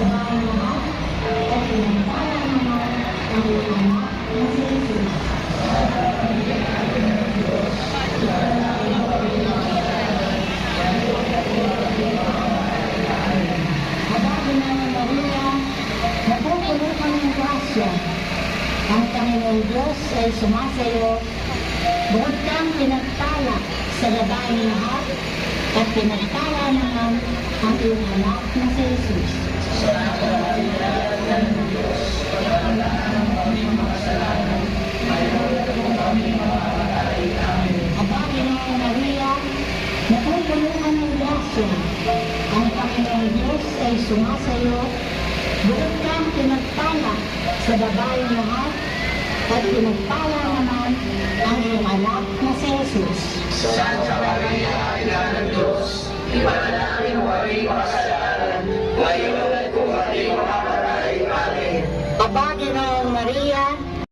bahay lahat at pinagpala naman ang iyong anak na si Jesus. Napupuno ka ng grasya. Ang Panginoong Diyos ay sumasayo. Bukod kang pinagpala sa babaeng lahat at pinagpala naman ang iyong anak na si Jesus. Santa Maria, Ina ng Diyos, pagkalaan ng aming mga kasalanan, ngayon at kung kami mamamatay. Amen. Aba, Ginoong Maria, napupuno ka ng grasya. Ang Panginoong Diyos ay sumasayo. Bukod kang pinagpala sa babaeng lahat at pinagpala naman ang iyong anak na si Jesus. Santa Maria, Ina ng Diyos, ipanalangin mo aming mga kasalanan, ngayon at kung kami mamamatay. Amen. Aba, Ginoong Maria,